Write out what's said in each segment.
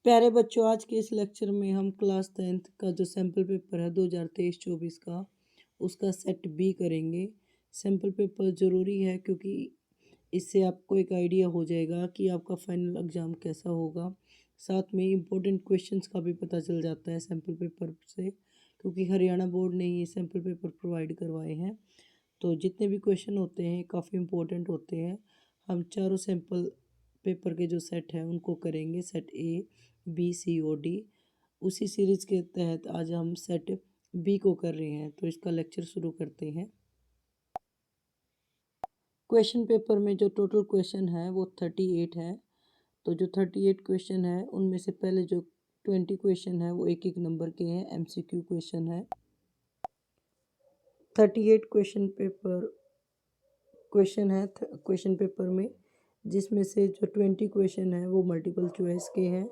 प्यारे बच्चों, आज के इस लेक्चर में हम क्लास 10th का जो सैम्पल पेपर है 2023-24 का, उसका सेट बी करेंगे। सैम्पल पेपर ज़रूरी है क्योंकि इससे आपको एक आइडिया हो जाएगा कि आपका फाइनल एग्ज़ाम कैसा होगा। साथ में इम्पोर्टेंट क्वेश्चंस का भी पता चल जाता है सैम्पल पेपर से, क्योंकि हरियाणा बोर्ड ने ये सैम्पल पेपर प्रोवाइड करवाए हैं। तो जितने भी क्वेश्चन होते हैं काफ़ी इम्पोर्टेंट होते हैं। हम चारों सैम्पल पेपर के जो सेट हैं उनको करेंगे, सेट ए, बी, सी और डी। उसी सीरीज़ के तहत आज हम सेट बी को कर रहे हैं, तो इसका लेक्चर शुरू करते हैं। क्वेश्चन पेपर में जो टोटल क्वेश्चन है वो 38 है। तो जो 38 क्वेश्चन है उनमें से पहले जो 20 क्वेश्चन है वो एक एक नंबर के हैं, एमसीक्यू क्वेश्चन है। 38 क्वेश्चन है क्वेश्चन पेपर में, जिसमें से जो 20 क्वेश्चन है वो मल्टीपल चॉइस के हैं।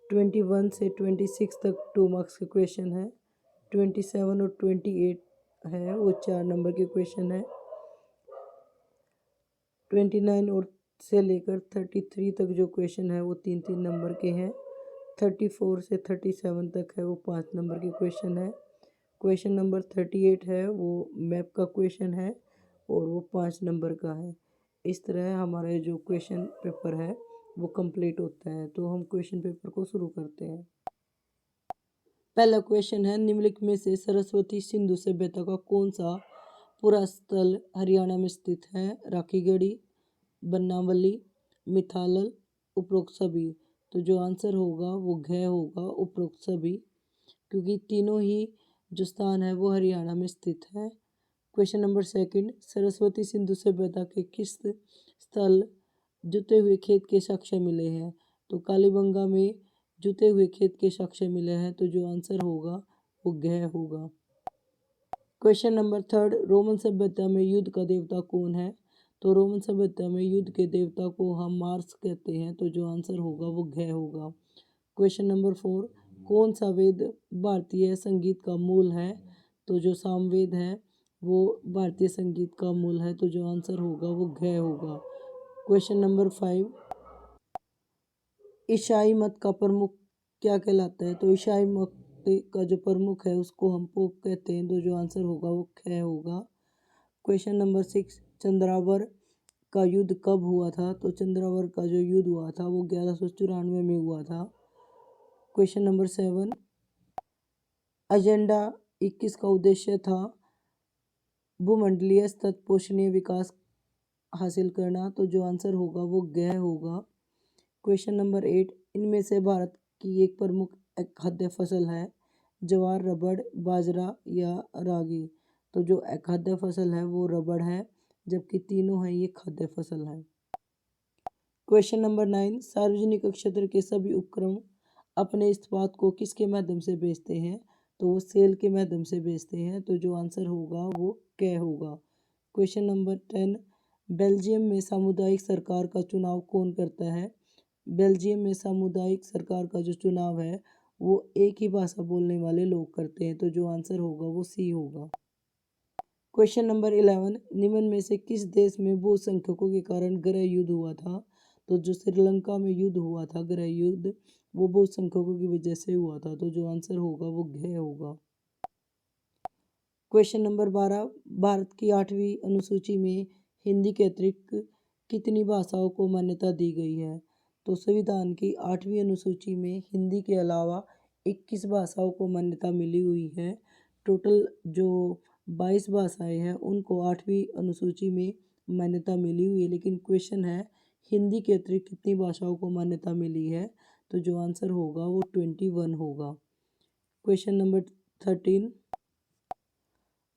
21 से 26 तक 2 मार्क्स के क्वेश्चन है। 27 और 28 है वो 4 नंबर के क्वेश्चन है। 29 और से लेकर 33 तक जो क्वेश्चन है वो 3-3 नंबर के हैं। 34 से 37 तक है वो 5 नंबर के क्वेश्चन है। क्वेश्चन नंबर 38 है वो मैप का क्वेश्चन है और वो 5 नंबर का है। इस तरह हमारा जो क्वेश्चन पेपर है वो कंप्लीट होता है। तो हम क्वेश्चन पेपर को शुरू करते हैं। पहला क्वेश्चन है, निम्नलिखित में से सरस्वती सिंधु सभ्यता का कौन सा पूरा स्थल हरियाणा में स्थित है? राखीगढ़ी, बनावली, मिथालल, उपरोक्त सभी। तो जो आंसर होगा वो घ होगा, उपरोक्त सभी, क्योंकि तीनों ही जो स्थान है वो हरियाणा में स्थित है। Question number second, Saraswati Sindhu सभ्यता के किस स्थल जुते हुए खेत के साक्ष्य मिले हैं? तो कालीबंगा में जुते हुए खेत के साक्ष्य मिले हैं, तो जो आंसर होगा वो घ होगा। क्वेश्चन नंबर थर्ड, रोमन सभ्यता में युद्ध का देवता कौन है? तो रोमन सभ्यता में युद्ध के देवता को हम मार्स कहते हैं, तो जो आंसर होगा वो घ होगा। क्वेश्चन नंबर फोर, कौन सा वेद भारतीय संगीत का मूल है? तो जो सामवेद है वो भारतीय संगीत का मूल है, तो जो आंसर होगा वो घ होगा। क्वेश्चन नंबर 5, ईसाई मत का प्रमुख क्या कहलाता है? तो ईसाई मत का जो प्रमुख है उसको हम पोप कहते हैं, तो जो आंसर होगा वो ख होगा। क्वेश्चन नंबर 6, चंद्रावर का युद्ध कब हुआ था? तो चंद्रावर का जो युद्ध हुआ था वो 1194 में हुआ था। क्वेश्चन नंबर 7, एजेंडा 21 का उद्देश्य था भूमंडलीय सतत पोषणीय विकास हासिल करना, तो जो आंसर होगा वो घ होगा। क्वेश्चन नंबर 8, इनमें से भारत की एक प्रमुख खाद्य फसल है? ज्वार, रबड़, बाजरा या रागी। तो जो खाद्य फसल है वो रबड़ है, जबकि तीनों है ये खाद्य फसल है। क्वेश्चन नंबर 9, सार्वजनिक क्षेत्र के सभी उपक्रम अपने इस्पात को किसके माध्यम से बेचते हैं? तो वो सेल के माध्यम से बेचते हैं, तो जो आंसर होगा वो क होगा। क्वेश्चन नंबर 10, बेल्जियम में सामुदायिक सरकार का चुनाव कौन करता है? बेल्जियम में सामुदायिक सरकार का जो चुनाव है वो एक ही भाषा बोलने वाले लोग करते हैं, तो जो आंसर होगा वो सी होगा। क्वेश्चन नंबर 11, निम्न में से किस देश में बहुसंख्यकों के कारण गृह युद्ध हुआ था? तो जो श्रीलंका में युद्ध हुआ था, गृह युद्ध, वो बहुसंख्यकों की वजह से हुआ था, तो जो आंसर होगा वो घ होगा। क्वेश्चन नंबर 12, भारत की 8वीं अनुसूची में हिंदी के अतिरिक्त कितनी भाषाओं को मान्यता दी गई है? तो संविधान की 8वीं अनुसूची में हिंदी के अलावा 21 भाषाओं को मान्यता मिली हुई है। टोटल जो 22 भाषाएं हैं उनको 8वीं अनुसूची में मान्यता मिली हुई है, लेकिन क्वेश्चन है हिंदी के अतिरिक्त कितनी भाषाओं को मान्यता मिली है? तो जो आंसर होगा वो 21 होगा। क्वेश्चन नंबर 13,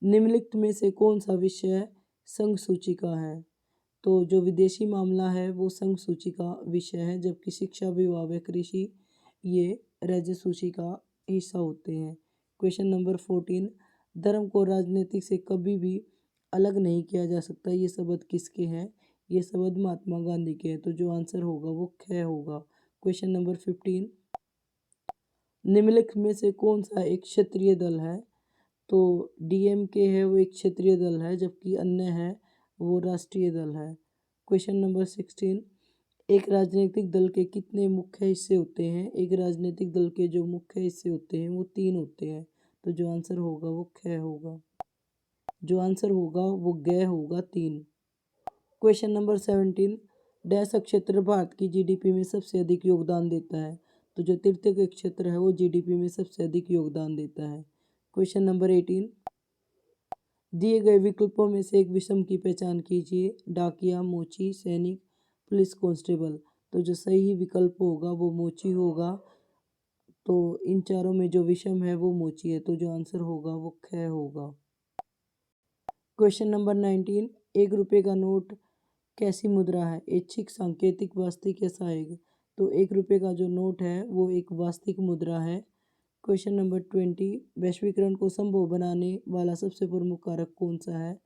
निम्नलिखित में से कौन सा विषय संघ सूची का है? तो जो विदेशी मामला है वो संघ सूची का विषय है, जबकि शिक्षा, विवाह व कृषि ये राज्य सूची का हिस्सा होते हैं। क्वेश्चन नंबर 14, धर्म को राजनीतिक से कभी भी अलग नहीं किया जा सकता, ये शब्द किसके हैं? ये शब्द महात्मा गांधी के हैं, तो जो आंसर होगा वो ख होगा। क्वेश्चन नंबर 15, निम्नलिखित में से कौन सा एक क्षेत्रीय दल है? तो डीएमके है वो एक क्षेत्रीय दल है, जबकि अन्य है वो राष्ट्रीय दल है। क्वेश्चन नंबर 16, एक राजनीतिक दल के कितने मुख्य हिस्से होते हैं? एक राजनीतिक दल के जो मुख्य हिस्से होते हैं वो 3 होते हैं। तो जो आंसर होगा वो ख होगा। जो आंसर होगा वो ग होगा 3। क्वेश्चन नंबर 17, डैश क्षेत्र भारत की जीडीपी में सबसे अधिक योगदान देता है? तो जो तृतीय का क्षेत्र है वो जीडीपी में सबसे अधिक योगदान देता है। क्वेश्चन नंबर 18, दिए गए विकल्पों में से एक विषम की पहचान कीजिए। डाकिया, मोची, सैनिक, पुलिस कांस्टेबल। तो जो सही विकल्प होगा वो मोची होगा। तो इन चारों में जो विषम है वो मोची है। तो जो आंसर होगा वो ख होगा। क्वेश्चन नंबर 19, 1 रुपये का नोट कैसी मुद्रा है? ऐच्छिक, सांकेतिक, वास्तविक या सहायक? तो 1 रुपये का जो नोट है वो एक वास्तविक मुद्रा है। क्वेश्चन नंबर 20, वैश्वीकरण को संभव बनाने वाला सबसे प्रमुख कारक कौन सा है?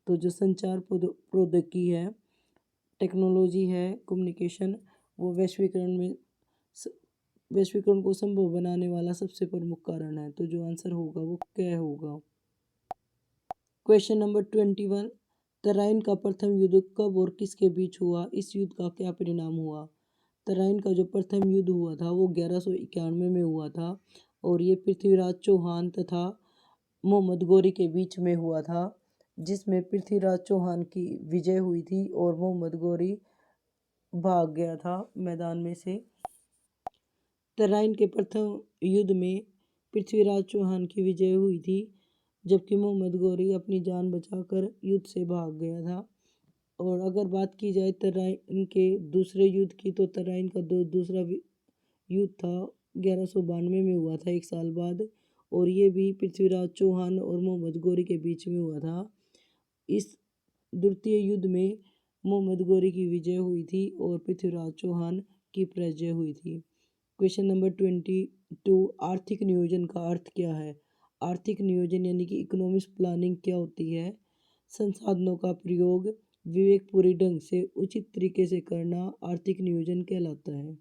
तो जो संचार प्रौद्योगिकी है, टेक्नोलॉजी है, कम्युनिकेशन, वो वैश्वीकरण को संभव बनाने वाला सबसे प्रमुख कारण है। तो जो आंसर होगा वो क होगा। क्वेश्चन नंबर 21, तराइन का प्रथम युद्ध कब और किसके बीच हुआ? इस युद्ध का क्या परिणाम हुआ? तराइन का जो प्रथम युद्ध हुआ था वो 1191 में हुआ था और ये पृथ्वीराज चौहान तथा मोहम्मद गौरी के बीच में हुआ था, जिसमें पृथ्वीराज चौहान की विजय हुई थी और मोहम्मद गौरी भाग गया था मैदान में से। तराइन के प्रथम युद्ध में पृथ्वीराज चौहान की विजय हुई थी, जबकि मोहम्मद गौरी अपनी जान बचाकर युद्ध से भाग गया था। और अगर बात की जाए तराइन के दूसरे युद्ध की, तो तराइन का दूसरा युद्ध था 1192 में हुआ था, 1 साल बाद, और ये भी पृथ्वीराज चौहान और मोहम्मद गौरी के बीच में हुआ था। इस द्वितीय युद्ध में मोहम्मद गौरी की विजय हुई थी और पृथ्वीराज चौहान की पराजय हुई थी। क्वेश्चन नंबर 22, आर्थिक नियोजन का अर्थ क्या है? आर्थिक नियोजन यानी कि इकोनॉमिक्स प्लानिंग क्या होती है? संसाधनों का प्रयोग विवेकपूर्ण ढंग से उचित तरीके से करना आर्थिक नियोजन कहलाता है।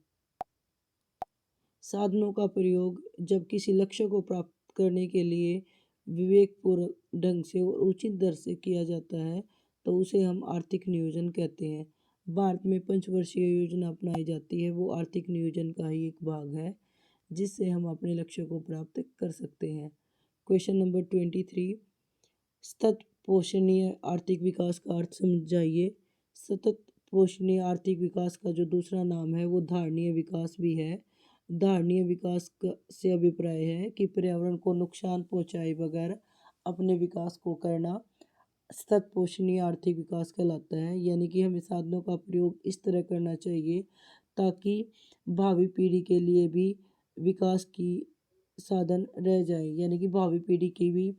साधनों का प्रयोग जब किसी लक्ष्य को प्राप्त करने के लिए विवेकपूर्ण ढंग से और उचित दर से किया जाता है तो उसे हम आर्थिक नियोजन कहते हैं। भारत में पंचवर्षीय योजना अपनाई जाती है, वो आर्थिक नियोजन का ही एक भाग है जिससे हम अपने लक्ष्य को प्राप्त कर सकते हैं। क्वेश्चन नंबर 23, सतत पोषणीय आर्थिक विकास का अर्थ समझाइए। सतत पोषणीय आर्थिक विकास का जो दूसरा नाम है वो धारणीय विकास भी है। धारणीय विकास से अभिप्राय है कि पर्यावरण को नुकसान पहुंचाए बगैर अपने विकास को करना सतत पोषणीय आर्थिक विकास कहलाता है। यानी कि हमें साधनों का प्रयोग इस तरह करना चाहिए ताकि भावी पीढ़ी के लिए भी विकास की साधन रह जाए, यानी कि भावी पीढ़ी की भी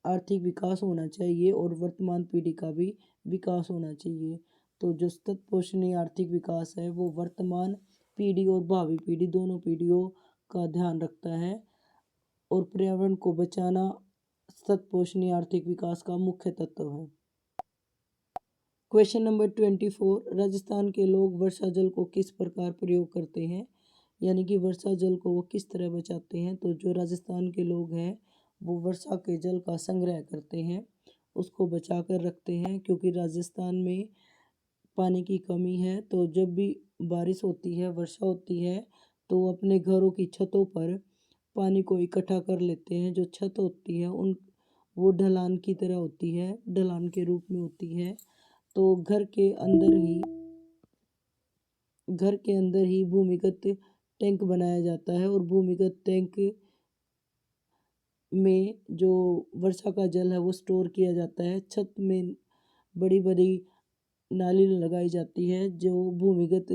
आर्थिक विकास होना चाहिए और वर्तमान पीढ़ी का भी विकास होना चाहिए। तो जो सतत पोषणीय आर्थिक विकास है वो वर्तमान पीढ़ी और भावी पीढ़ी दोनों पीढ़ियों का ध्यान रखता है और पर्यावरण को बचाना सतत पोषणीय आर्थिक विकास का मुख्य तत्व है। क्वेश्चन नंबर 24, राजस्थान के लोग वर्षा जल को किस प्रकार प्रयोग करते हैं? यानी कि वर्षा जल को वो किस तरह बचाते हैं? तो जो राजस्थान के लोग हैं वो वर्षा के जल का संग्रह करते हैं, उसको बचा कर रखते हैं, क्योंकि राजस्थान में पानी की कमी है। तो जब भी बारिश होती है, वर्षा होती है, तो वो अपने घरों की छतों पर पानी को इकट्ठा कर लेते हैं। जो छत होती है वो ढलान की तरह होती है, ढलान के रूप में होती है। तो घर के अंदर ही भूमिगत टैंक बनाया जाता है और भूमिगत टैंक में जो वर्षा का जल है वो स्टोर किया जाता है। छत में बड़ी बड़ी नाली लगाई जाती है जो भूमिगत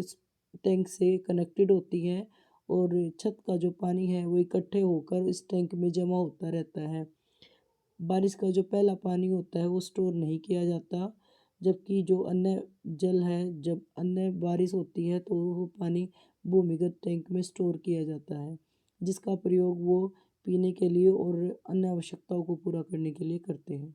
टैंक से कनेक्टेड होती है और छत का जो पानी है वो इकट्ठे होकर इस टैंक में जमा होता रहता है। बारिश का जो पहला पानी होता है वो स्टोर नहीं किया जाता, जबकि जो अन्य जल है, जब अन्य बारिश होती है तो वो पानी भूमिगत टैंक में स्टोर किया जाता है, जिसका प्रयोग वो पीने के लिए और अन्य आवश्यकताओं को पूरा करने के लिए करते हैं।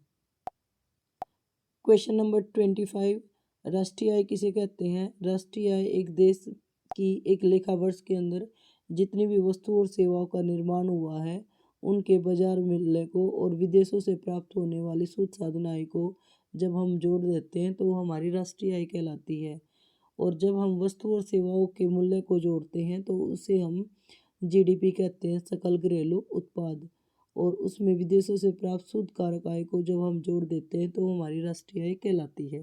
क्वेश्चन नंबर 25, राष्ट्रीय आय किसे कहते हैं? राष्ट्रीय आय एक देश की एक लेखा वर्ष के अंदर जितनी भी वस्तु और सेवाओं का निर्माण हुआ है उनके बाजार मूल्य को और विदेशों से प्राप्त होने वाली शुद्ध साधन आय को जब हम जोड़ देते हैं तो वो हमारी राष्ट्रीय आय कहलाती है। और जब हम वस्तु और सेवाओं के मूल्य को जोड़ते हैं तो उसे हम जीडीपी कहते हैं, सकल घरेलू उत्पाद। और उसमें विदेशों से प्राप्त शुद्ध कारक आय को जब हम जोड़ देते हैं तो हमारी राष्ट्रीय आय कहलाती है।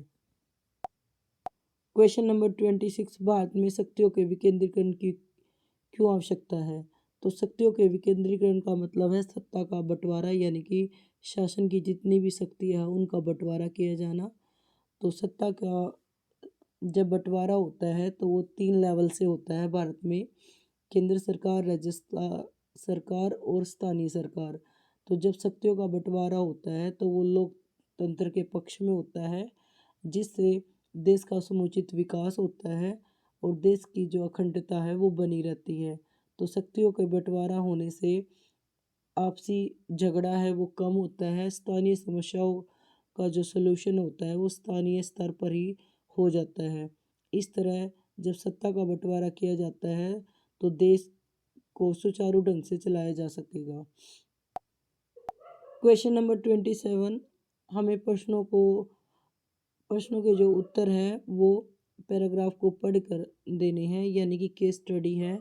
क्वेश्चन नंबर 26, भारत में शक्तियों के विकेंद्रीकरण की क्यों आवश्यकता है? तो शक्तियों के विकेंद्रीकरण का मतलब है सत्ता का बंटवारा, यानी कि शासन की जितनी भी शक्तियाँ हैं उनका बंटवारा किया जाना। तो सत्ता का जब बंटवारा होता है तो वो 3 लेवल से होता है भारत में: केंद्र सरकार, राज्य सरकार और स्थानीय सरकार। तो जब शक्तियों का बंटवारा होता है तो वो लोकतंत्र के पक्ष में होता है, जिससे देश का समुचित विकास होता है और देश की जो अखंडता है वो बनी रहती है। तो शक्तियों के बंटवारा होने से आपसी झगड़ा है वो कम होता है, स्थानीय समस्याओं का जो सलूशन होता है वो स्थानीय स्तर पर ही हो जाता है। इस तरह जब सत्ता का बंटवारा किया जाता है तो देश को सुचारू ढंग से चलाया जा सकेगा। क्वेश्चन नंबर 27, हमें प्रश्नों के जो उत्तर हैं वो पैराग्राफ को पढ़कर देने हैं, यानी कि केस स्टडी है।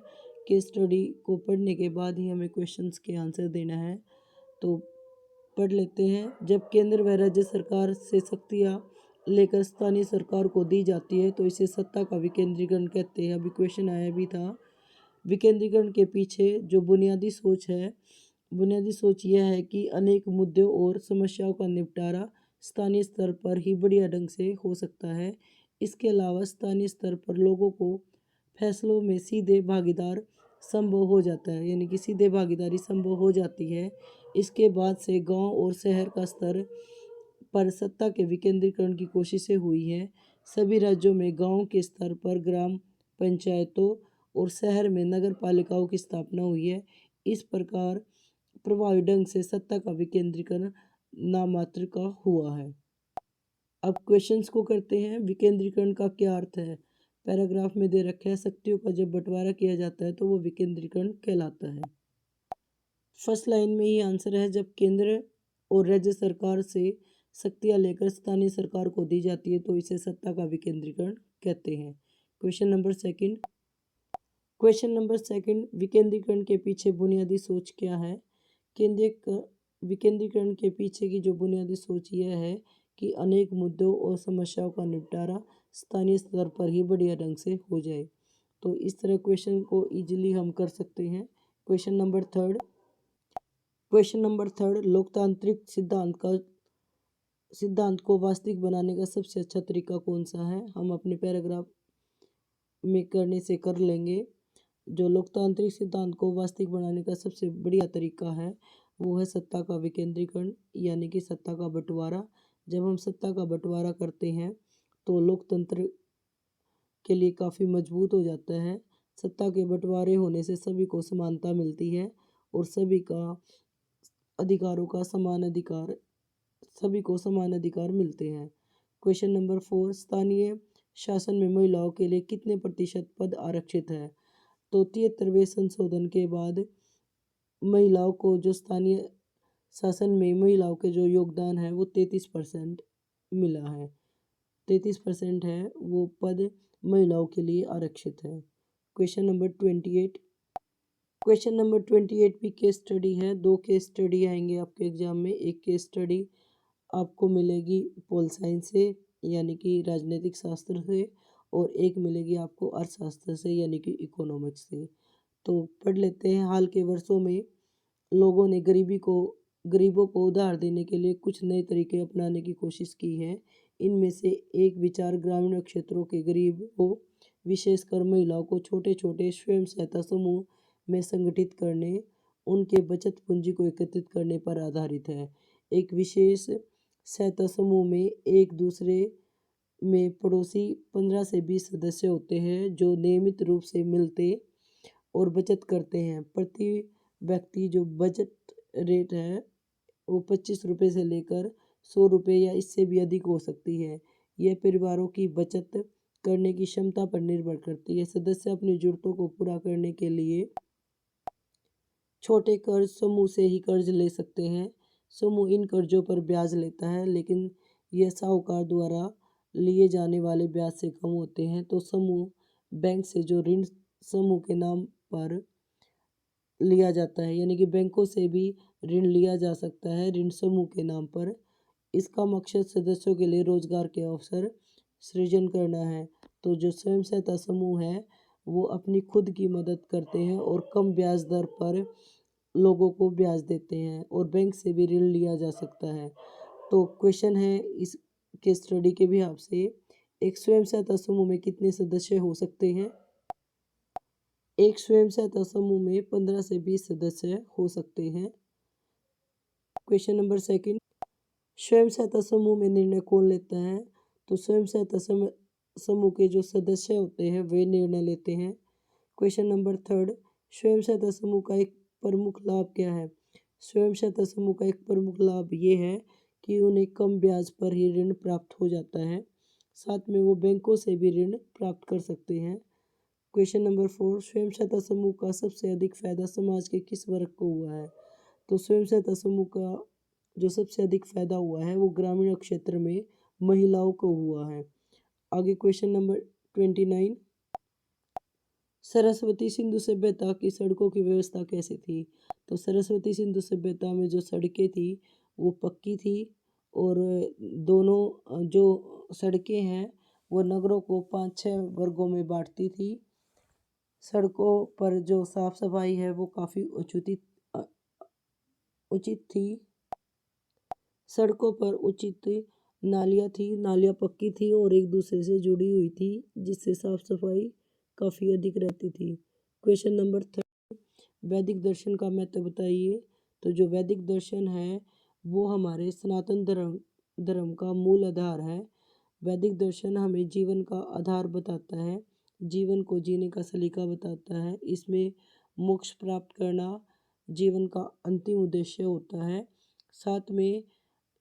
केस स्टडी को पढ़ने के बाद ही हमें क्वेश्चंस के आंसर देना है। तो पढ़ लेते हैं। जब केंद्र व राज्य सरकार से शक्तियाँ लेकर स्थानीय सरकार को दी जाती है तो इसे सत्ता का विकेंद्रीकरण कहते हैं। अभी क्वेश्चन आया भी था। विकेंद्रीकरण के पीछे जो बुनियादी सोच यह है कि अनेक मुद्दों और समस्याओं का निपटारा स्थानीय स्तर पर ही बढ़िया ढंग से हो सकता है। इसके अलावा स्थानीय स्तर पर लोगों को फैसलों में सीधे भागीदार संभव हो जाता है, यानी कि सीधे भागीदारी संभव हो जाती है। इसके बाद से गांव और शहर का स्तर पर सत्ता के विकेंद्रीकरण की कोशिशें हुई हैं। सभी राज्यों में गांव के स्तर पर ग्राम पंचायतों और शहर में नगर पालिकाओं की स्थापना हुई है। इस प्रकार प्रभावी ढंग से सत्ता का विकेंद्रीकरण नामात्र का हुआ है। अब क्वेश्चंस को करते हैं। विकेंद्रीकरण का क्या अर्थ है? पैराग्राफ में दे रखा है, शक्तियों का जब बंटवारा किया जाता है तो वो विकेंद्रीकरण कहलाता है। फर्स्ट लाइन में ही आंसर है, जब केंद्र और राज्य सरकार से शक्तियां लेकर स्थानीय सरकार को दी जाती है तो इसे सत्ता का विकेंद्रीकरण कहते हैं। क्वेश्चन नंबर सेकंड, विकेंद्रीकरण के पीछे बुनियादी सोच क्या है? विकेंद्रीकरण के पीछे की जो बुनियादी सोच यह है कि अनेक मुद्दों और समस्याओं का निपटारा स्थानीय स्तर पर ही बढ़िया ढंग से हो जाए। तो इस तरह क्वेश्चन को इजीली हम कर सकते हैं। क्वेश्चन नंबर थर्ड, लोकतांत्रिक सिद्धांत को वास्तविक बनाने का सबसे अच्छा तरीका कौन सा है? हम अपने पैराग्राफ में करने से कर लेंगे। जो लोकतांत्रिक सिद्धांत को वास्तविक बनाने का सबसे बढ़िया तरीका है वो है सत्ता का विकेंद्रीकरण, यानी कि सत्ता का बंटवारा। जब हम सत्ता का बंटवारा करते हैं तो लोकतंत्र के लिए काफ़ी मजबूत हो जाता है। सत्ता के बंटवारे होने से सभी को समानता मिलती है और सभी को समान अधिकार मिलते हैं। क्वेश्चन नंबर 4, स्थानीय शासन में महिलाओं के लिए कितने प्रतिशत पद आरक्षित है? तो 73वें संशोधन के बाद महिलाओं को जो स्थानीय शासन में महिलाओं के जो योगदान है वो 33% मिला है। 33% है वो पद महिलाओं के लिए आरक्षित है। क्वेश्चन नंबर 28 भी केस स्टडी है। 2 केस स्टडी आएंगे आपके एग्जाम में। एक केस स्टडी आपको मिलेगी पोल साइंस से, यानी कि राजनीतिक शास्त्र से, और एक मिलेगी आपको अर्थशास्त्र से, यानी कि इकोनॉमिक्स से। तो पढ़ लेते हैं। हाल के वर्षों में लोगों ने गरीबों को उधार देने के लिए कुछ नए तरीके अपनाने की कोशिश की है। इनमें से एक विचार ग्रामीण क्षेत्रों के गरीबों, विशेषकर महिलाओं को छोटे छोटे स्वयं सहायता समूह में संगठित करने, उनके बचत पूंजी को एकत्रित करने पर आधारित है। एक विशेष सहायता समूह में एक दूसरे में पड़ोसी 15 से 20 सदस्य होते हैं जो नियमित रूप से मिलते और बचत करते हैं। प्रति व्यक्ति जो बचत रेट है वो 25 रुपये से लेकर 100 रुपये या इससे भी अधिक हो सकती है। यह परिवारों की बचत करने की क्षमता पर निर्भर करती है। सदस्य अपनी जरूरतों को पूरा करने के लिए छोटे कर्ज समूह से ही कर्ज ले सकते हैं। समूह इन कर्जों पर ब्याज लेता है, लेकिन यह साहूकार द्वारा लिए जाने वाले ब्याज से कम होते हैं। तो समूह बैंक से जो ऋण समूह के नाम पर लिया जाता है, यानी कि बैंकों से भी ऋण लिया जा सकता है ऋण समूह के नाम पर। इसका मकसद सदस्यों के लिए रोजगार के अवसर सृजन करना है। तो जो स्वयं सहायता समूह है वो अपनी खुद की मदद करते हैं और कम ब्याज दर पर लोगों को ब्याज देते हैं और बैंक से भी ऋण लिया जा सकता है। तो क्वेश्चन है इस के स्टडी के भी आपसे, एक स्वयं सहायता समूह में कितने सदस्य हो सकते हैं? एक स्वयं सहायता समूह में 15 से 20 सदस्य हो सकते हैं। क्वेश्चन नंबर सेकंड, स्वयं सहायता समूह में निर्णय कौन लेता है? तो स्वयं सहायता समूह के जो सदस्य होते हैं वे निर्णय लेते हैं। क्वेश्चन नंबर थर्ड, स्वयं सहायता समूह का एक प्रमुख लाभ क्या है? स्वयं सहायता समूह का एक प्रमुख लाभ ये है कि उन्हें कम ब्याज पर ही ऋण प्राप्त हो जाता है, साथ में वो बैंकों से भी ऋण प्राप्त कर सकते हैं। क्वेश्चन नंबर फोर, स्वयं सहायता समूह का सबसे अधिक फायदा समाज के किस वर्ग को हुआ है? तो स्वयं सहायता समूह का जो सबसे अधिक फायदा हुआ है वो ग्रामीण क्षेत्र में महिलाओं को हुआ है। आगे क्वेश्चन नंबर 29, सरस्वती सिंधु सभ्यता की सड़कों की व्यवस्था कैसी थी? तो सरस्वती सिंधु सभ्यता में जो सड़कें थी वो पक्की थी और दोनों जो सड़कें हैं वो नगरों को 5-6 वर्गों में बांटती थी। सड़कों पर जो साफ सफाई है वो काफ़ी उचित थी। सड़कों पर उचित नालियाँ थी, नालियाँ पक्की थी और एक दूसरे से जुड़ी हुई थी, जिससे साफ सफाई काफ़ी अधिक रहती थी। क्वेश्चन नंबर 30, वैदिक दर्शन का महत्व बताइए। तो जो वैदिक दर्शन है वो हमारे सनातन धर्म का मूल आधार है। वैदिक दर्शन हमें जीवन का आधार बताता है, जीवन को जीने का सलीका बताता है। इसमें मोक्ष प्राप्त करना जीवन का अंतिम उद्देश्य होता है। साथ में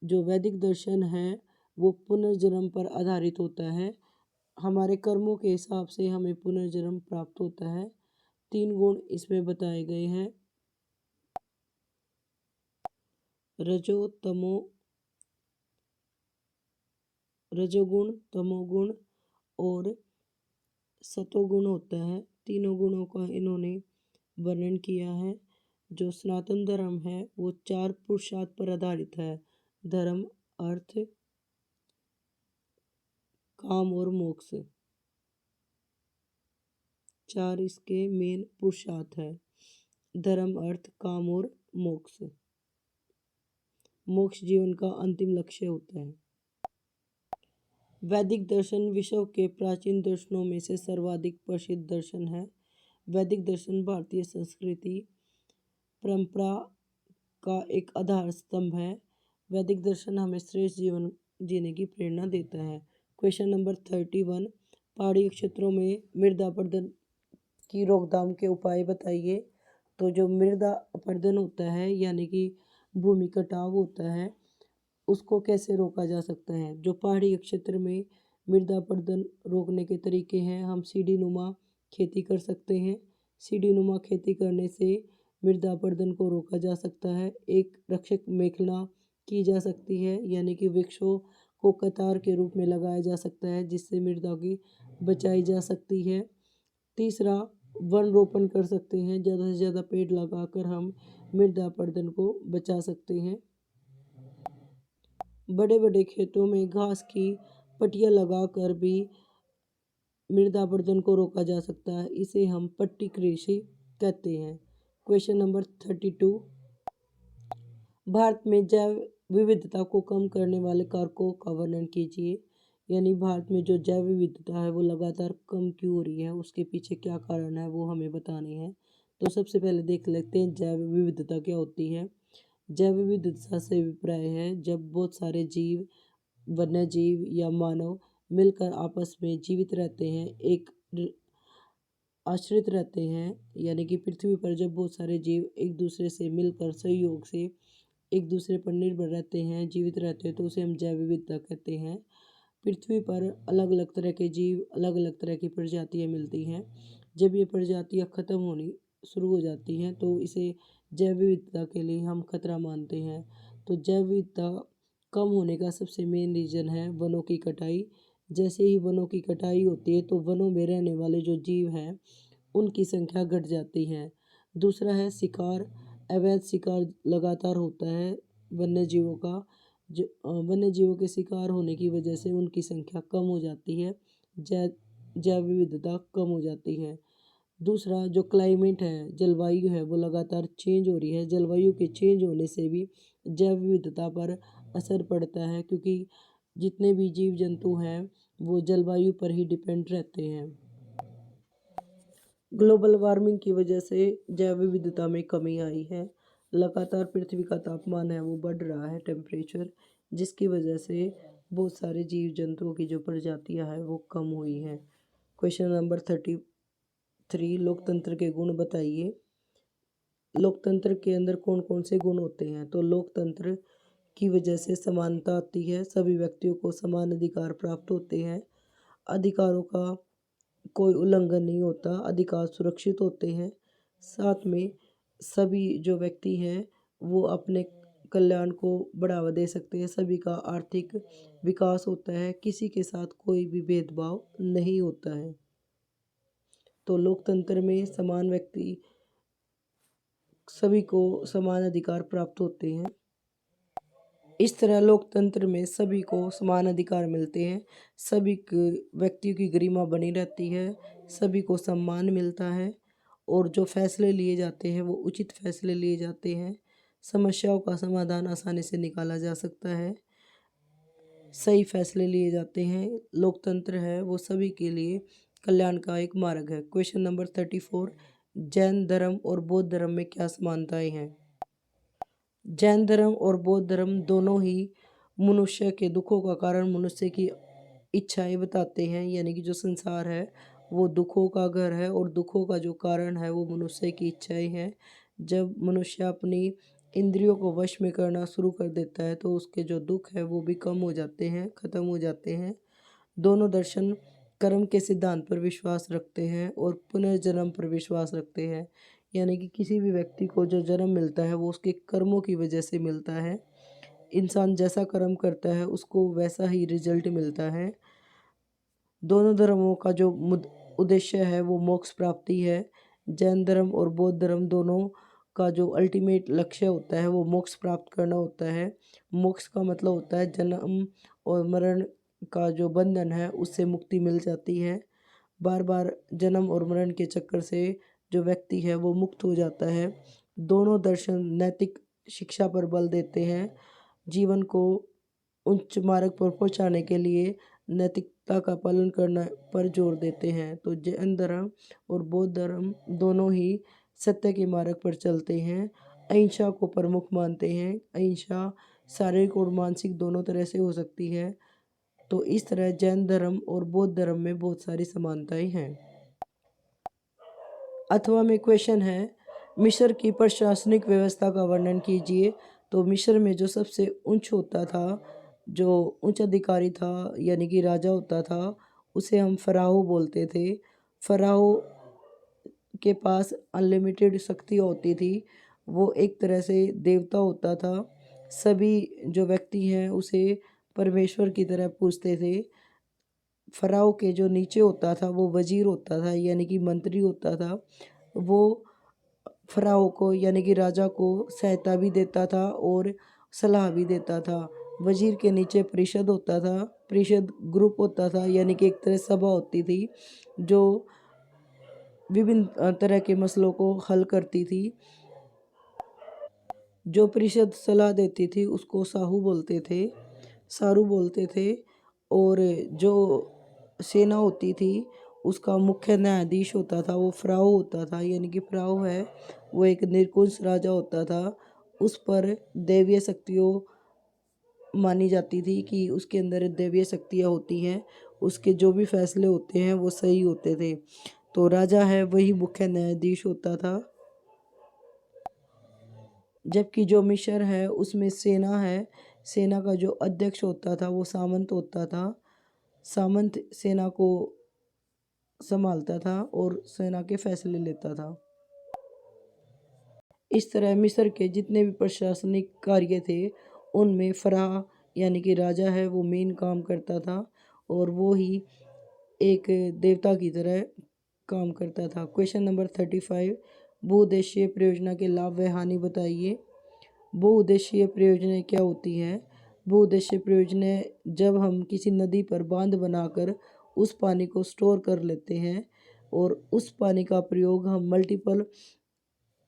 जो वैदिक दर्शन है वो पुनर्जन्म पर आधारित होता है। हमारे कर्मों के हिसाब से हमें पुनर्जन्म प्राप्त होता है। 3 गुण इसमें बताए गए हैं, रजोगुण, तमोगुण और सतोगुण होता है। तीनों गुणों का इन्होंने वर्णन किया है। जो सनातन धर्म है वो 4 पुरुषार्थ पर आधारित है, धर्म, अर्थ, काम और मोक्ष। 4 इसके मेन पुरुषार्थ है, धर्म, अर्थ, काम और मोक्ष। मोक्ष जीवन का अंतिम लक्ष्य होता है। वैदिक दर्शन विश्व के प्राचीन दर्शनों में से सर्वाधिक प्रसिद्ध दर्शन है। वैदिक दर्शन भारतीय संस्कृति परंपरा का एक आधार स्तंभ है। वैदिक दर्शन हमें श्रेष्ठ जीवन जीने की प्रेरणा देता है। क्वेश्चन नंबर 31, पहाड़ी क्षेत्रों में मृदा अपरदन की रोकथाम के उपाय बताइए। तो जो मृदा अपरदन होता है यानी कि भूमि कटाव होता है उसको कैसे रोका जा सकता है? जो पहाड़ी क्षेत्र में मृदा अपरदन रोकने के तरीके हैं, हम सीढ़ी नुमा खेती कर सकते हैं। सीढ़ी नुमा खेती करने से मृदा अपरदन को रोका जा सकता है। एक रक्षक मेखला की जा सकती है, यानी कि वृक्षों को कतार के रूप में लगाया जा सकता है जिससे मृदा की बचाई जा सकती है। तीसरा, वन रोपण कर सकते हैं, ज़्यादा से ज़्यादा पेड़ लगाकर हम मृदा अपरदन को बचा सकते हैं। बड़े बड़े खेतों में घास की पट्टियाँ लगाकर भी मृदा अपरदन को रोका जा सकता है, इसे हम पट्टी कृषि कहते हैं। क्वेश्चन नंबर 32, भारत में जैव विविधता को कम करने वाले कारकों का वर्णन कीजिए। यानी भारत में जो जैव विविधता है वो लगातार कम क्यों हो रही है, उसके पीछे क्या कारण है वो हमें बताने हैं। तो सबसे पहले देख लेते हैं जैव विविधता क्या होती है। जैव विविधता से अभिप्राय है जब बहुत सारे जीव, वन्य जीव या मानव मिलकर आपस में जीवित रहते हैं, एक आश्रित रहते हैं, यानी कि पृथ्वी पर जब बहुत सारे जीव एक दूसरे से मिलकर सहयोग से एक दूसरे पर निर्भर रहते हैं, जीवित रहते हैं, तो उसे हम जैव विविधता कहते हैं। पृथ्वी पर अलग अलग तरह के जीव, अलग अलग तरह की प्रजातियां मिलती हैं। जब ये प्रजातियां खत्म होनी शुरू हो जाती हैं तो इसे जैव विविधता के लिए हम खतरा मानते हैं। तो जैव विविधता कम होने का सबसे मेन रीज़न है वनों की कटाई, जैसे ही वनों की कटाई होती है तो वनों में रहने वाले जो जीव हैं उनकी संख्या घट जाती है। दूसरा है शिकार। अवैध शिकार लगातार होता है वन्य जीवों का। जो वन्य जीवों के शिकार होने की वजह से उनकी संख्या कम हो जाती है। जैव जैव विविधता कम हो जाती है। दूसरा जो क्लाइमेट है, जलवायु है, वो लगातार चेंज हो रही है। जलवायु के चेंज होने से भी जैव विविधता पर असर पड़ता है, क्योंकि जितने भी जीव जंतु हैं वो जलवायु पर ही डिपेंड रहते हैं। ग्लोबल वार्मिंग की वजह से जैव विविधता में कमी आई है। लगातार पृथ्वी का तापमान है वो बढ़ रहा है, टेम्परेचर, जिसकी वजह से बहुत सारे जीव जंतुओं की जो प्रजातियां हैं वो कम हुई हैं। क्वेश्चन नंबर 33, लोकतंत्र के गुण बताइए। लोकतंत्र के अंदर कौन कौन से गुण होते हैं? तो लोकतंत्र की वजह से समानता आती है, सभी व्यक्तियों को समान अधिकार प्राप्त होते हैं, अधिकारों का कोई उल्लंघन नहीं होता, अधिकार सुरक्षित होते हैं। साथ में सभी जो व्यक्ति हैं वो अपने कल्याण को बढ़ावा दे सकते हैं, सभी का आर्थिक विकास होता है, किसी के साथ कोई भी भेदभाव नहीं होता है। तो लोकतंत्र में समान व्यक्ति, सभी को समान अधिकार प्राप्त होते हैं। इस तरह लोकतंत्र में सभी को समान अधिकार मिलते हैं, सभी व्यक्तियों की गरिमा बनी रहती है, सभी को सम्मान मिलता है और जो फैसले लिए जाते हैं वो उचित फैसले लिए जाते हैं। समस्याओं का समाधान आसानी से निकाला जा सकता है, सही फैसले लिए जाते हैं। लोकतंत्र है वो सभी के लिए कल्याण का एक मार्ग है। क्वेश्चन नंबर 34, जैन धर्म और बौद्ध धर्म में क्या समानताएं हैं? जैन धर्म और बौद्ध धर्म दोनों ही मनुष्य के दुखों का कारण मनुष्य की इच्छाएं बताते हैं, यानी कि जो संसार है वो दुखों का घर है और दुखों का जो कारण है वो मनुष्य की इच्छाएं हैं। जब मनुष्य अपनी इंद्रियों को वश में करना शुरू कर देता है तो उसके जो दुख है वो भी कम हो जाते हैं, खत्म हो जाते हैं। दोनों दर्शन कर्म के सिद्धांत पर विश्वास रखते हैं और पुनर्जन्म पर विश्वास रखते हैं, यानी कि किसी भी व्यक्ति को जो जन्म मिलता है वो उसके कर्मों की वजह से मिलता है। इंसान जैसा कर्म करता है उसको वैसा ही रिजल्ट मिलता है। दोनों धर्मों का जो उद्देश्य है वो मोक्ष प्राप्ति है। जैन धर्म और बौद्ध धर्म दोनों का जो अल्टीमेट लक्ष्य होता है वो मोक्ष प्राप्त करना होता है। मोक्ष का मतलब होता है जन्म और मरण का जो बंधन है उससे मुक्ति मिल जाती है। बार बार जन्म और मरण के चक्कर से जो व्यक्ति है वो मुक्त हो जाता है। दोनों दर्शन नैतिक शिक्षा पर बल देते हैं, जीवन को उच्च मार्ग पर पहुंचाने के लिए नैतिकता का पालन करना पर जोर देते हैं। तो जैन धर्म और बौद्ध धर्म दोनों ही सत्य के मार्ग पर चलते हैं, अहिंसा को प्रमुख मानते हैं। अहिंसा शारीरिक और मानसिक दोनों तरह से हो सकती है। तो इस तरह जैन धर्म और बौद्ध धर्म में बहुत सारी समानताएं हैं। अथवा में क्वेश्चन है, मिस्र की प्रशासनिक व्यवस्था का वर्णन कीजिए। तो मिस्र में जो सबसे उच्च होता था, जो उच्च अधिकारी था यानी कि राजा होता था, उसे हम फराहो बोलते थे। फराहो के पास अनलिमिटेड शक्ति होती थी, वो एक तरह से देवता होता था। सभी जो व्यक्ति हैं उसे परमेश्वर की तरह पूजते थे। फराव के जो नीचे होता था वो वजीर होता था, यानी कि मंत्री होता था। वो फराव को यानी कि राजा को सहायता भी देता था और सलाह भी देता था। वजीर के नीचे परिषद होता था, परिषद ग्रुप होता था, यानी कि एक तरह सभा होती थी जो विभिन्न तरह के मसलों को हल करती थी। जो परिषद सलाह देती थी उसको साहू बोलते थे, सारू बोलते थे। और जो सेना होती थी उसका मुख्य न्यायाधीश होता था वो फ्राउ होता था, यानी कि फ्राउ है वो एक निरंकुश राजा होता था। उस पर दैवीय शक्तियों मानी जाती थी कि उसके अंदर दैवीय शक्तियाँ होती हैं, उसके जो भी फैसले होते हैं वो सही होते थे। तो राजा है वही मुख्य न्यायाधीश होता था। जबकि जो मिस्र है उसमें सेना है, सेना का जो अध्यक्ष होता था वो सामंत होता था। सामंत सेना को संभालता था और सेना के फैसले लेता था। इस तरह मिस्र के जितने भी प्रशासनिक कार्य थे उनमें फराह यानी कि राजा है वो मेन काम करता था और वो ही एक देवता की तरह काम करता था। क्वेश्चन नंबर 35, बहुउद्देशीय परियोजना के लाभ व हानि बताइए। बहुउद्देशीय परियोजनाएं क्या होती हैं? बहुउद्देशीय परियोजनाएं जब हम किसी नदी पर बांध बनाकर उस पानी को स्टोर कर लेते हैं और उस पानी का प्रयोग हम मल्टीपल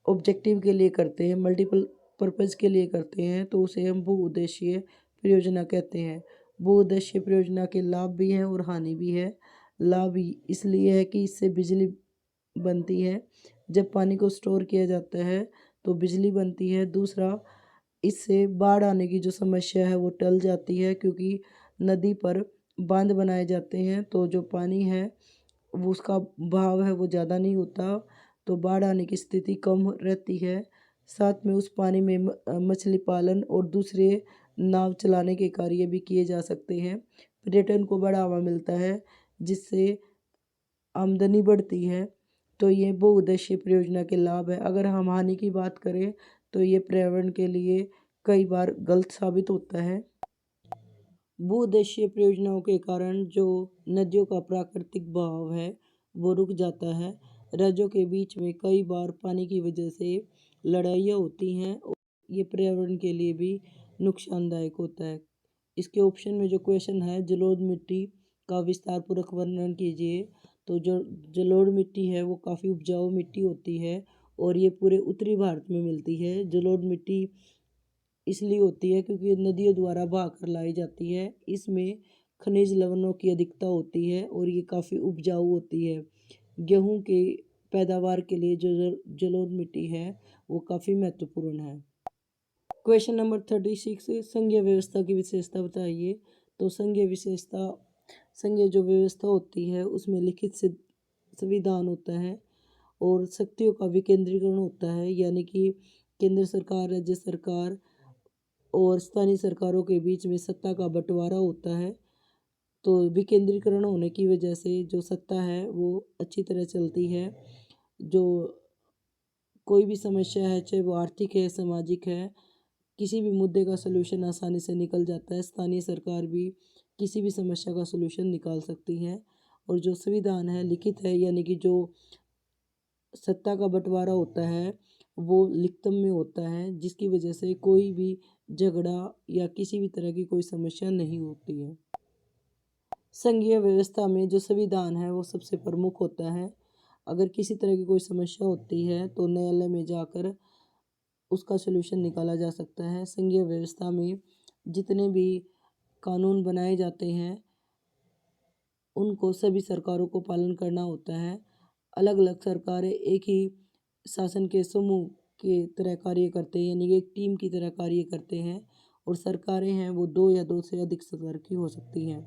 ऑब्जेक्टिव के लिए करते हैं, मल्टीपल पर्पज़ के लिए करते हैं, तो उसे हम बहुउद्देशीय परियोजना कहते हैं। बहुउद्देशीय परियोजना के लाभ भी हैं और हानि भी है। लाभ इसलिए है कि इससे बिजली बनती है, जब पानी को स्टोर किया जाता है तो बिजली बनती है। दूसरा, इससे बाढ़ आने की जो समस्या है वो टल जाती है, क्योंकि नदी पर बांध बनाए जाते हैं तो जो पानी है वो उसका बहाव है वो ज़्यादा नहीं होता, तो बाढ़ आने की स्थिति कम रहती है। साथ में उस पानी में मछली पालन और दूसरे नाव चलाने के कार्य भी किए जा सकते हैं। पर्यटन को बढ़ावा मिलता है, जिससे आमदनी बढ़ती है। तो ये बहुउद्देशीय परियोजना के लाभ है। अगर हम हानि की बात करें तो ये पर्यावरण के लिए कई बार गलत साबित होता है। बहुउद्देशीय परियोजनाओं के कारण जो नदियों का प्राकृतिक बहाव है वो रुक जाता है। राज्यों के बीच में कई बार पानी की वजह से लड़ाइयाँ होती हैं और ये पर्यावरण के लिए भी नुकसानदायक होता है। इसके ऑप्शन में जो क्वेश्चन है, जलोढ़ मिट्टी का विस्तारपूर्वक वर्णन कीजिए। तो जो जलोढ़ मिट्टी है वो काफ़ी उपजाऊ मिट्टी होती है और ये पूरे उत्तरी भारत में मिलती है। जलोढ़ मिट्टी इसलिए होती है क्योंकि नदियों द्वारा बहाकर लाई जाती है। इसमें खनिज लवणों की अधिकता होती है और ये काफ़ी उपजाऊ होती है। गेहूं के पैदावार के लिए जो जलोढ़ मिट्टी है वो काफ़ी महत्वपूर्ण है। क्वेश्चन नंबर 36, संघीय व्यवस्था की विशेषता बताइए। तो संघीय जो व्यवस्था होती है उसमें लिखित संविधान होता है और शक्तियों का विकेंद्रीकरण होता है, यानी कि केंद्र सरकार, राज्य सरकार और स्थानीय सरकारों के बीच में सत्ता का बंटवारा होता है। तो विकेंद्रीकरण होने की वजह से जो सत्ता है वो अच्छी तरह चलती है। जो कोई भी समस्या है, चाहे वो आर्थिक है, सामाजिक है, किसी भी मुद्दे का सलूशन आसानी से निकल जाता है। स्थानीय सरकार भी किसी भी समस्या का सलूशन निकाल सकती है। और जो संविधान है लिखित है, यानी कि जो सत्ता का बंटवारा होता है वो लिखित में होता है, जिसकी वजह से कोई भी झगड़ा या किसी भी तरह की कोई समस्या नहीं होती है। संघीय व्यवस्था में जो संविधान है वो सबसे प्रमुख होता है। अगर किसी तरह की कोई समस्या होती है तो न्यायालय में जाकर उसका सलूशन निकाला जा सकता है। संघीय व्यवस्था में जितने भी कानून बनाए जाते हैं उनको सभी सरकारों को पालन करना होता है। अलग अलग सरकारें एक ही शासन के समूह के तरह कार्य करते हैं, यानी कि एक टीम की तरह कार्य करते हैं। और सरकारें हैं वो दो या दो से अधिक स्तर की हो सकती हैं।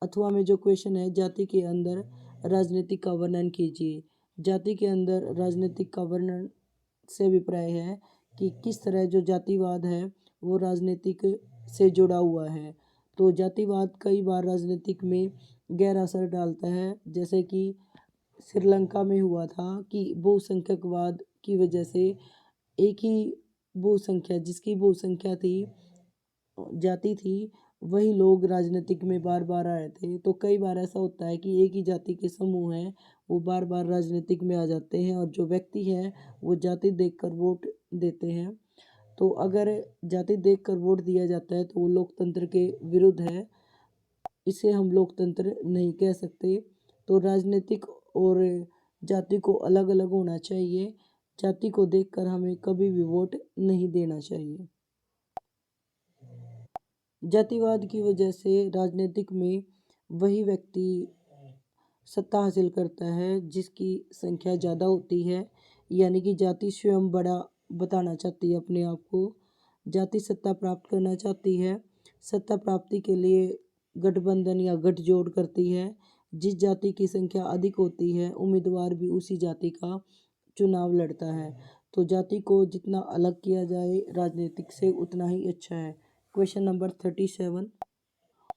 अथवा में जो क्वेश्चन है, जाति के अंदर राजनीतिक का वर्णन कीजिए। जाति के अंदर राजनीतिक का वर्णन से अभिप्राय है कि किस तरह जो जातिवाद है वो राजनीतिक से जुड़ा हुआ है। तो जातिवाद कई बार राजनीतिक में गहरा असर डालता है, जैसे कि श्रीलंका में हुआ था कि बहुसंख्यकवाद की वजह से एक ही बहुसंख्या जिसकी बहुसंख्या थी, जाति थी, वही लोग राजनीतिक में बार बार आए थे। तो कई बार ऐसा होता है कि एक ही जाति के समूह हैं वो बार बार राजनीतिक में आ जाते हैं और जो व्यक्ति हैं वो जाति देखकर वोट देते हैं। तो अगर जाति देखकर वोट दिया जाता है तो वो लोकतंत्र के विरुद्ध है, इसे हम लोकतंत्र नहीं कह सकते। तो राजनीतिक और जाति को अलग अलग होना चाहिए। जाति को देखकर हमें कभी भी वोट नहीं देना चाहिए। जातिवाद की वजह से राजनीतिक में वही व्यक्ति सत्ता हासिल करता है जिसकी संख्या ज़्यादा होती है, यानी कि जाति स्वयं बड़ा बताना चाहती है अपने आप को। जाति सत्ता प्राप्त करना चाहती है। सत्ता प्राप्ति के लिए गठबंधन या गठजोड़ करती है। जिस जाति की संख्या अधिक होती है उम्मीदवार भी उसी जाति का चुनाव लड़ता है। तो जाति को जितना अलग किया जाए राजनीतिक से उतना ही अच्छा है। क्वेश्चन नंबर 37,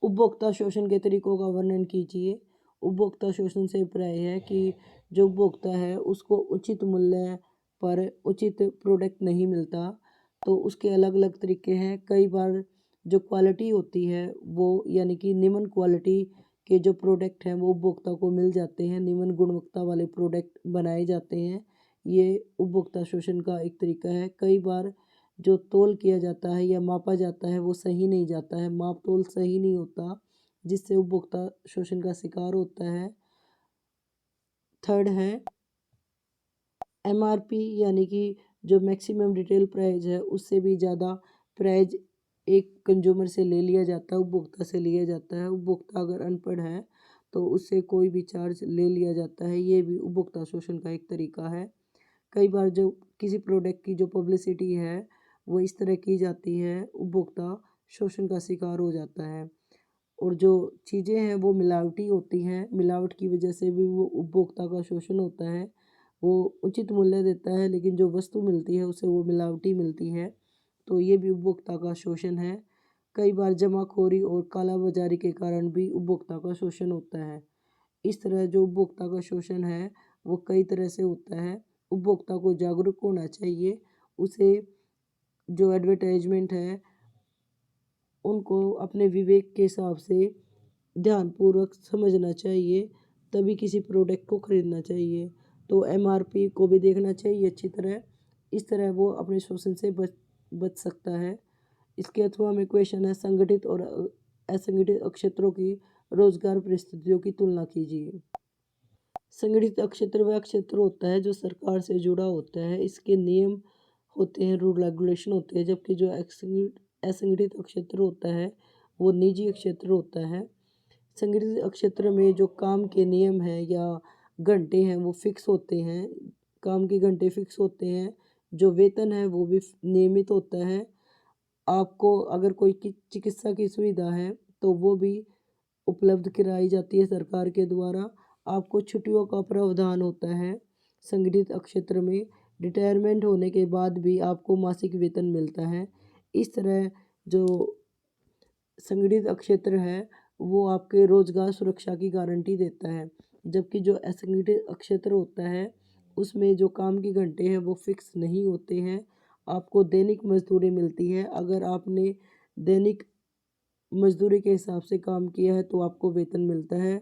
उपभोक्ता शोषण के तरीकों का वर्णन कीजिए। उपभोक्ता शोषण से अभिप्राय है कि जो उपभोक्ता है उसको उचित मूल्य पर उचित प्रोडक्ट नहीं मिलता, तो उसके अलग अलग तरीके हैं। कई बार जो क्वालिटी होती है वो, यानी कि निम्न क्वालिटी के जो प्रोडक्ट हैं वो उपभोक्ता को मिल जाते हैं, निम्न गुणवत्ता वाले प्रोडक्ट बनाए जाते हैं। ये उपभोक्ता शोषण का एक तरीका है। कई बार जो तौल किया जाता है या मापा जाता है वो सही नहीं जाता है, माप तौल सही नहीं होता, जिससे उपभोक्ता शोषण का शिकार होता है। थर्ड है एमआरपी, यानी कि जो मैक्सिमम रिटेल प्राइस है उससे भी ज़्यादा प्राइस एक कंज्यूमर से ले लिया जाता है, उपभोक्ता से लिया जाता है। उपभोक्ता अगर अनपढ़ है तो उससे कोई भी चार्ज ले लिया जाता है। ये भी उपभोक्ता शोषण का एक तरीका है। कई बार जो किसी प्रोडक्ट की जो पब्लिसिटी है वो इस तरह की जाती है, उपभोक्ता शोषण का शिकार हो जाता है। और जो चीज़ें हैं वो मिलावटी होती हैं, मिलावट की वजह से भी वो उपभोक्ता का शोषण होता है। वो उचित मूल्य देता है लेकिन जो वस्तु मिलती है उसे वो मिलावटी मिलती है, तो ये भी उपभोक्ता का शोषण है। कई बार जमाखोरी और कालाबाजारी के कारण भी उपभोक्ता का शोषण होता है। इस तरह जो उपभोक्ता का शोषण है वो कई तरह से होता है। उपभोक्ता को जागरूक होना चाहिए, उसे जो एडवर्टाइजमेंट है उनको अपने विवेक के हिसाब से ध्यानपूर्वक समझना चाहिए, तभी किसी प्रोडक्ट को खरीदना चाहिए। तो एमआरपी को भी देखना चाहिए अच्छी तरह, इस तरह वो अपने शोषण से बच सकता है। इसके अथवा में क्वेश्चन है, संगठित और असंगठित क्षेत्रों की रोजगार परिस्थितियों की तुलना कीजिए। संगठित क्षेत्र वह क्षेत्र होता है जो सरकार से जुड़ा होता है, इसके नियम होते हैं, रूल रेगुलेशन होते हैं, जबकि जो असंगठित क्षेत्र होता है वो निजी क्षेत्र होता है। संगठित क्षेत्र में जो काम के नियम हैं या घंटे हैं वो फिक्स होते हैं, काम के घंटे फिक्स होते हैं, जो वेतन है वो भी नियमित होता है। आपको अगर कोई चिकित्सा की सुविधा है तो वो भी उपलब्ध कराई जाती है सरकार के द्वारा। आपको छुट्टियों का प्रावधान होता है। संगठित क्षेत्र में रिटायरमेंट होने के बाद भी आपको मासिक वेतन मिलता है। इस तरह जो संगठित क्षेत्र है वो आपके रोजगार सुरक्षा की गारंटी देता है, जबकि जो असंगठित क्षेत्र होता है उसमें जो काम के घंटे हैं वो फिक्स नहीं होते हैं। आपको दैनिक मजदूरी मिलती है, अगर आपने दैनिक मजदूरी के हिसाब से काम किया है तो आपको वेतन मिलता है,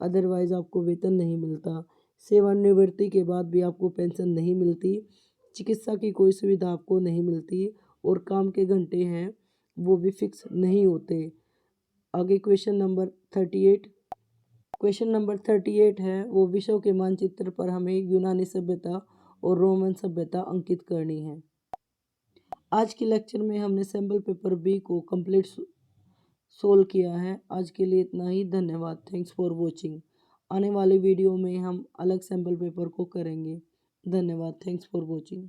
अदरवाइज़ आपको वेतन नहीं मिलता। सेवानिवृत्ति के बाद भी आपको पेंशन नहीं मिलती, चिकित्सा की कोई सुविधा आपको नहीं मिलती और काम के घंटे हैं वो भी फिक्स नहीं होते। आगे क्वेश्चन नंबर 38। क्वेश्चन नंबर 38 है, वो विश्व के मानचित्र पर हमें यूनानी सभ्यता और रोमन सभ्यता अंकित करनी है। आज के लेक्चर में हमने सैम्पल पेपर बी को कंप्लीट सोल्व किया है। आज के लिए इतना ही, धन्यवाद, थैंक्स फॉर वॉचिंग। आने वाले वीडियो में हम अलग सैम्पल पेपर को करेंगे। धन्यवाद, थैंक्स फॉर वॉचिंग।